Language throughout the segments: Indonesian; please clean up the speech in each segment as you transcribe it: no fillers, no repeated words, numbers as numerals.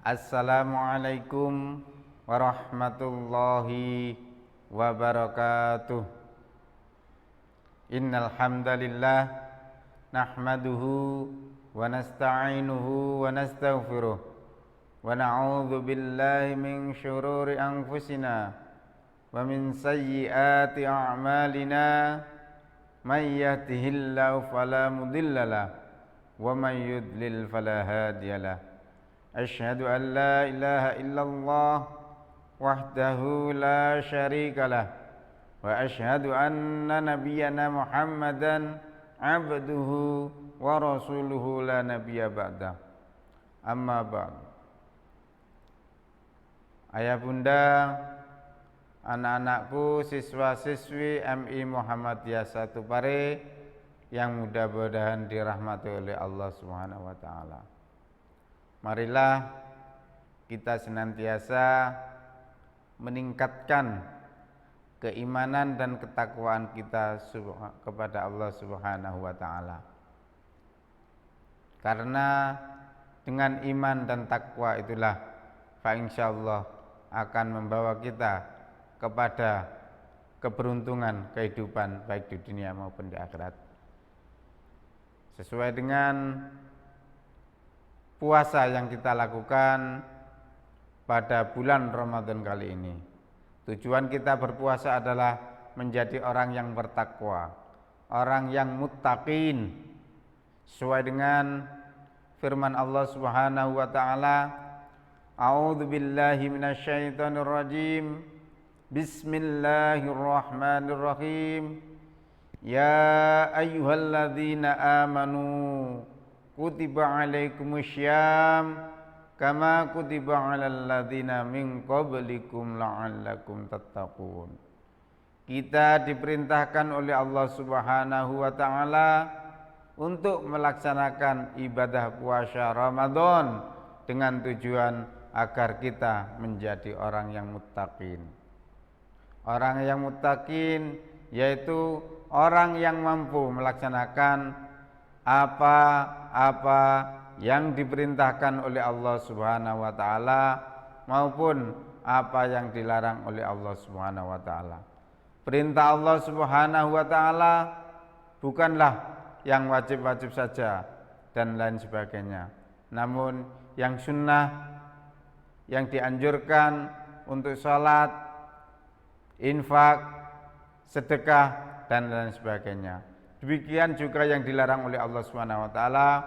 Assalamualaikum warahmatullahi wabarakatuh. Innal hamdalillah nahmaduhu wa nasta'inuhu wa nastaghfiruh wa na'udzu billahi min syururi anfusina wa min sayyiati a'malina. May yahdihillahu fala mudhillalah wa may yudlil fala hadiyalah. Asyhadu an la ilaha illallah wahdahu la syarikalah wa asyhadu anna nabiyyana Muhammadan abduhu wa rasuluhu la nabiyya ba'da. Amma ba'd. Ayah bunda, anak-anakku, siswa-siswi MI Muhammadiyah 1 Pare yang mudah-mudahan dirahmati oleh Allah Subhanahu wa taala. Marilah kita senantiasa meningkatkan keimanan dan ketakwaan kita kepada Allah Subhanahu wa taala. Karena dengan iman dan takwa itulah insyaallah akan membawa kita kepada keberuntungan kehidupan baik di dunia maupun di akhirat. Sesuai dengan puasa yang kita lakukan pada bulan Ramadan kali ini. Tujuan kita berpuasa adalah menjadi orang yang bertakwa, orang yang muttaqin, sesuai dengan firman Allah Subhanahu wa taala, A'udzu billahi minasyaitonir rajim. Bismillahirrahmanirrahim. Ya ayyuhalladzina amanu kutiba alaikumussyam kama kutiba alal ladzina min qablikum la'allakum tattaqun. Kita diperintahkan oleh Allah Subhanahu wa taala untuk melaksanakan ibadah puasa Ramadan dengan tujuan agar kita menjadi orang yang muttaqin. Orang yang muttaqin yaitu orang yang mampu melaksanakan apa-apa yang diperintahkan oleh Allah Subhanahu wa taala maupun apa yang dilarang oleh Allah Subhanahu wa taala. Perintah Allah Subhanahu wa taala bukanlah yang wajib-wajib saja dan lain sebagainya. Namun yang sunnah, yang dianjurkan untuk salat, infak, sedekah dan lain sebagainya. Demikian juga yang dilarang oleh Allah Subhanahu wa taala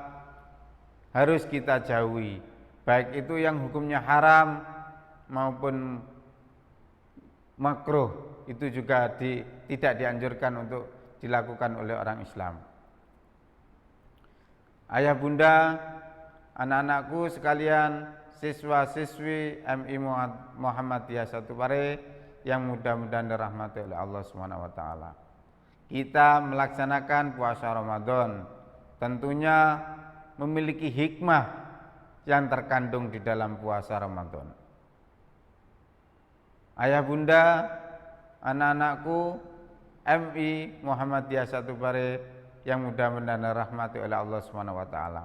harus kita jauhi, baik itu yang hukumnya haram maupun makruh, itu juga tidak dianjurkan untuk dilakukan oleh orang Islam. Ayah bunda, anak-anakku sekalian, siswa-siswi MI Muhammadiyah 1 Pare yang mudah-mudahan dirahmati oleh Allah Subhanahu wa taala. Kita melaksanakan puasa Ramadan tentunya memiliki hikmah yang terkandung di dalam puasa Ramadan. Ayah bunda, anak-anakku MI Muhammadiyah 1 Pare yang mudah-mudahan dirahmati oleh Allah Subhanahu wa taala.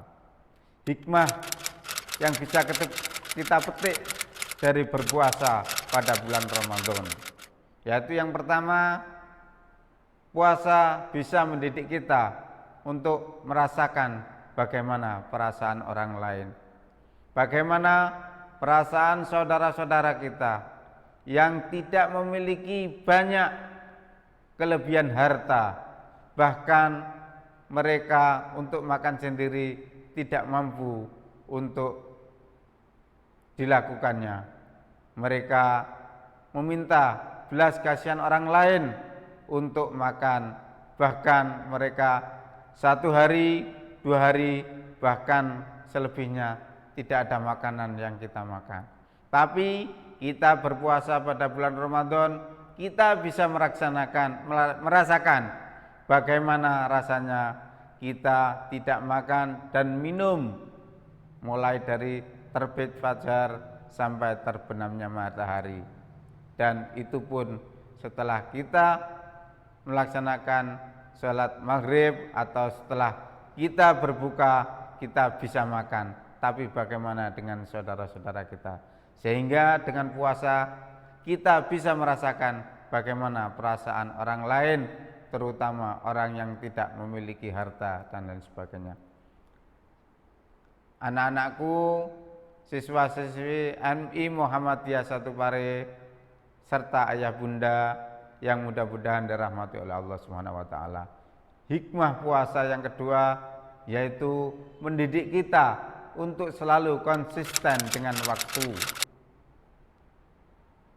Hikmah yang bisa kita petik dari berpuasa pada bulan Ramadan, yaitu yang pertama, puasa bisa mendidik kita untuk merasakan bagaimana perasaan orang lain, bagaimana perasaan saudara-saudara kita yang tidak memiliki banyak kelebihan harta, bahkan mereka untuk makan sendiri tidak mampu untuk dilakukannya. Mereka meminta belas kasihan orang lain untuk makan, bahkan mereka 1 hari, 2 hari, bahkan selebihnya tidak ada makanan yang kita makan. Tapi kita berpuasa pada bulan Ramadan, kita bisa merasakan bagaimana rasanya kita tidak makan dan minum mulai dari terbit fajar sampai terbenamnya matahari. Dan itu pun setelah kita melaksanakan sholat maghrib atau setelah kita berbuka, kita bisa makan tapi bagaimana dengan saudara-saudara kita. Sehingga dengan puasa kita bisa merasakan bagaimana perasaan orang lain, terutama orang yang tidak memiliki harta dan lain sebagainya. Anak-anakku, siswa-siswi MI Muhammadiyah Satu Pare serta ayah bunda yang mudah-mudahan dirahmati oleh Allah Subhanahu wa taala. Hikmah puasa yang kedua yaitu mendidik kita untuk selalu konsisten dengan waktu.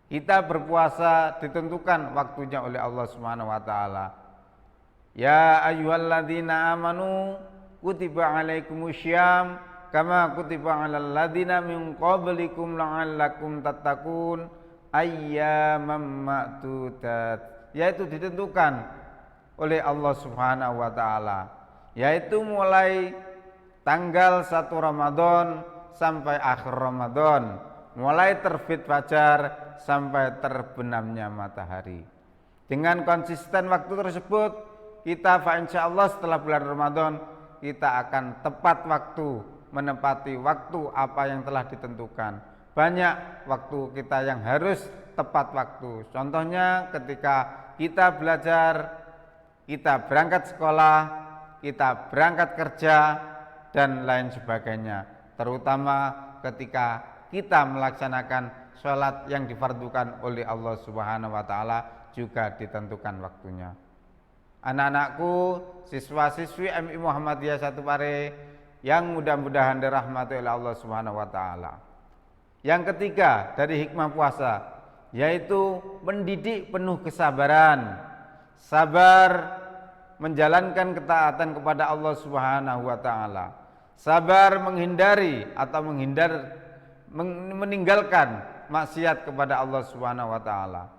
Kita berpuasa ditentukan waktunya oleh Allah Subhanahu wa taala. Ya ayyuhalladzina amanu kutiba alaikumusyyam kama kutiba alal ladzina min qablikum la'allakum tattaqun ayyaman ma'dudat, yaitu ditentukan oleh Allah Subhanahu wa taala, yaitu mulai tanggal 1 Ramadan sampai akhir Ramadan, mulai terbit fajar sampai terbenamnya matahari. Dengan konsisten waktu tersebut, kita insyaallah setelah bulan Ramadan kita akan tepat waktu, menepati waktu apa yang telah ditentukan. Banyak waktu kita yang harus tepat waktu. Contohnya ketika kita belajar, kita berangkat sekolah, kita berangkat kerja dan lain sebagainya. Terutama ketika kita melaksanakan sholat yang difardukan oleh Allah Subhanahu wa taala juga ditentukan waktunya. Anak-anakku, siswa-siswi MI Muhammadiyah Satu Pare yang mudah-mudahan dirahmati oleh Allah Subhanahu wa taala. Yang ketiga dari hikmah puasa yaitu mendidik penuh kesabaran. Sabar menjalankan ketaatan kepada Allah Subhanahu wa taala. Sabar menghindari atau meninggalkan maksiat kepada Allah Subhanahu wa taala.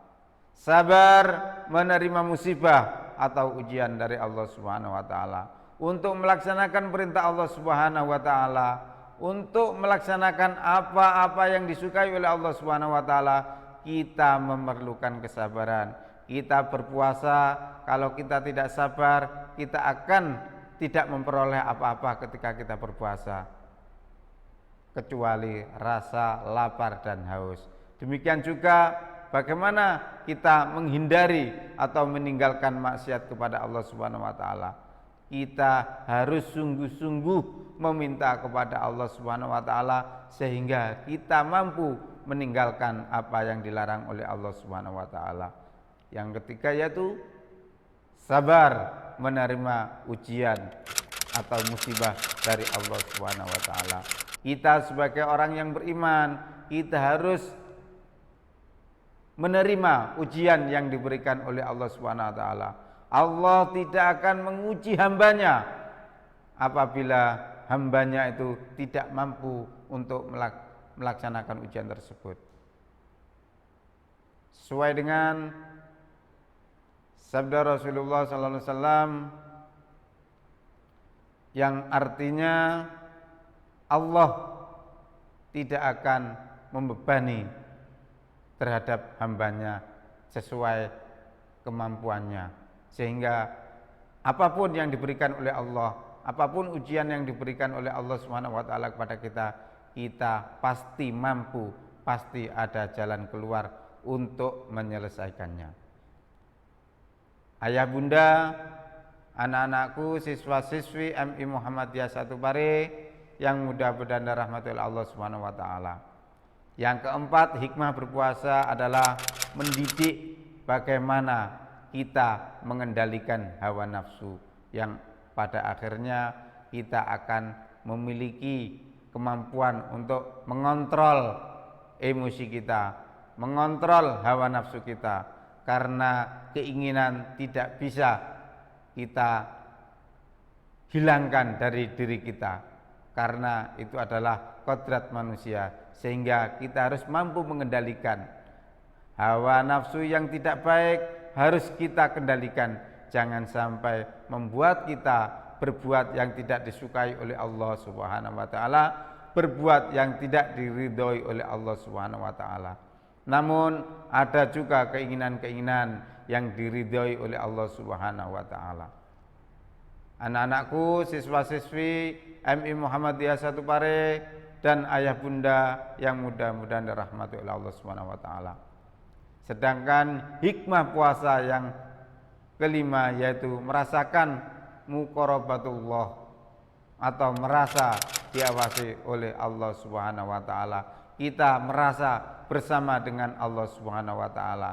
Sabar menerima musibah atau ujian dari Allah Subhanahu wa taala untuk melaksanakan perintah Allah Subhanahu wa taala, untuk melaksanakan apa-apa yang disukai oleh Allah Subhanahu wa taala. Kita memerlukan kesabaran. Kita berpuasa, kalau kita tidak sabar, kita akan tidak memperoleh apa-apa ketika kita berpuasa, kecuali rasa lapar dan haus. Demikian juga bagaimana kita menghindari atau meninggalkan maksiat kepada Allah Subhanahu wa taala. Kita harus sungguh-sungguh meminta kepada Allah Subhanahu wa taala sehingga kita mampu meninggalkan apa yang dilarang oleh Allah Subhanahu wa taala. Yang ketiga yaitu sabar menerima ujian atau musibah dari Allah Subhanahu wa taala. Kita sebagai orang yang beriman, kita harus menerima ujian yang diberikan oleh Allah Subhanahu wa taala. Allah tidak akan menguji hambanya apabila hambanya itu tidak mampu untuk melaksanakan ujian tersebut. Sesuai dengan sabda Rasulullah sallallahu alaihi wasallam yang artinya Allah tidak akan membebani terhadap hambanya sesuai kemampuannya, sehingga apapun yang diberikan oleh Allah, apapun ujian yang diberikan oleh Allah Subhanahu wa taala kepada kita, kita pasti mampu, pasti ada jalan keluar untuk menyelesaikannya. Ayah bunda, anak-anakku, siswa-siswi MI Muhammadiyah Satu Pare yang mudah-mudahan dirahmati oleh Allah Subhanahu wa taala. Yang keempat, hikmah berpuasa adalah mendidik bagaimana kita mengendalikan hawa nafsu yang pada akhirnya kita akan memiliki kemampuan untuk mengontrol emosi kita, mengontrol hawa nafsu kita, karena keinginan tidak bisa kita hilangkan dari diri kita, karena itu adalah kodrat manusia, sehingga kita harus mampu mengendalikan hawa nafsu yang tidak baik. Harus kita kendalikan, jangan sampai membuat kita berbuat yang tidak disukai oleh Allah Subhanahu wa taala, berbuat yang tidak diridhoi oleh Allah Subhanahu wa taala. Namun ada juga keinginan-keinginan yang diridhoi oleh Allah Subhanahu wa taala. anak-anakku, siswa-siswi MI Muhammadiyah Satu Pare, dan ayah bunda yang mudah-mudahan dirahmati oleh Allah Subhanahu wa taala. Sedangkan hikmah puasa yang kelima yaitu merasakan muqarabatullah atau merasa diawasi oleh Allah Subhanahu wa taala. Kita merasa bersama dengan Allah Subhanahu wa taala.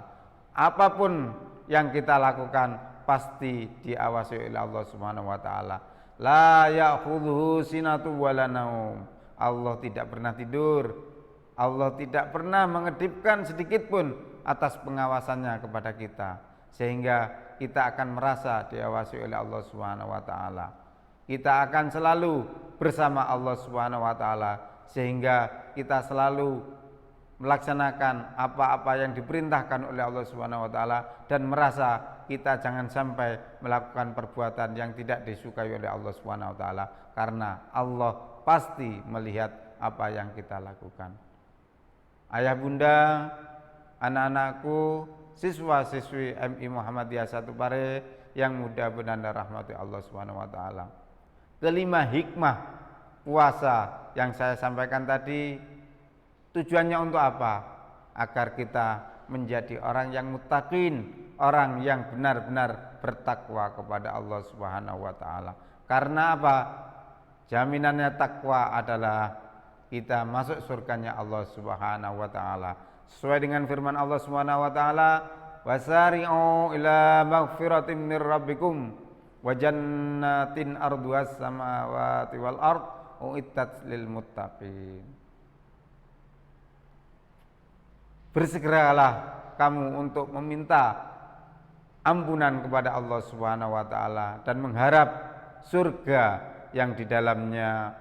Apapun yang kita lakukan pasti diawasi oleh Allah Subhanahu wa taala. La ya'khudhuhu sinatu wala naum. Allah tidak pernah tidur. Allah tidak pernah mengedipkan sedikit pun atas pengawasannya kepada kita, sehingga kita akan merasa diawasi oleh Allah Subhanahu wa taala. Kita akan selalu bersama Allah Subhanahu wa taala, sehingga kita selalu melaksanakan apa-apa yang diperintahkan oleh Allah Subhanahu wa taala dan merasa kita jangan sampai melakukan perbuatan yang tidak disukai oleh Allah Subhanahu wa taala, karena Allah pasti melihat apa yang kita lakukan. Ayah bunda, anak-anakku, siswa-siswi MI Muhammadiyah Satu Pare yang mudah-mudahan dirahmati Allah Subhanahu wa taala. Kelima hikmah puasa yang saya sampaikan tadi, tujuannya untuk apa? Agar kita menjadi orang yang muttaqin, orang yang benar-benar bertakwa kepada Allah Subhanahu wa taala. Karena apa? Jaminannya takwa adalah kita masuk surganya Allah Subhanahu wa taala. Sesuai dengan firman Allah Subhanahu wa taala, wasari'u ila maghfiratin mir rabbikum wa jannatin arduhas samawati wal ard uiddat lil muttaqin. Bersegeralah kamu untuk meminta ampunan kepada Allah Subhanahu wa taala dan mengharap surga yang di dalamnya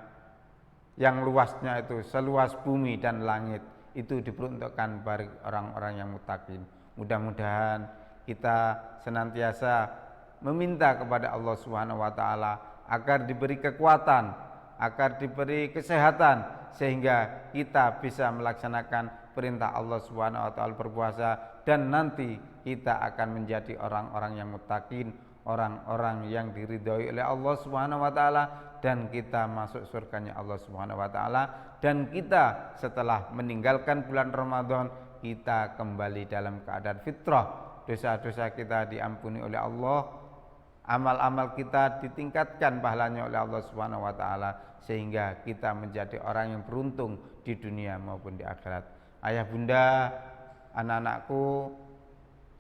yang luasnya itu seluas bumi dan langit, itu diperuntukkan bagi orang-orang yang muttaqin. Mudah-mudahan kita senantiasa meminta kepada Allah Subhanahu wa taala agar diberi kekuatan, agar diberi kesehatan, sehingga kita bisa melaksanakan perintah Allah Subhanahu wa taala berpuasa, dan nanti kita akan menjadi orang-orang yang muttaqin, orang-orang yang diridhoi oleh Allah Subhanahu wa taala, dan kita masuk surganya Allah Subhanahu wa taala, dan kita setelah meninggalkan bulan Ramadan kita kembali dalam keadaan fitrah, dosa-dosa kita diampuni oleh Allah, amal-amal kita ditingkatkan pahalanya oleh Allah Subhanahu wa taala, sehingga kita menjadi orang yang beruntung di dunia maupun di akhirat. Ayah bunda, anak-anakku,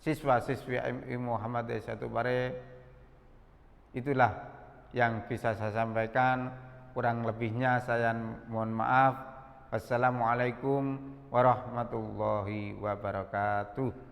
siswa-siswi MI Muhammadiyah Satu Pare, itulah yang bisa saya sampaikan. Kurang lebihnya saya mohon maaf. Wassalamualaikum warahmatullahi wabarakatuh.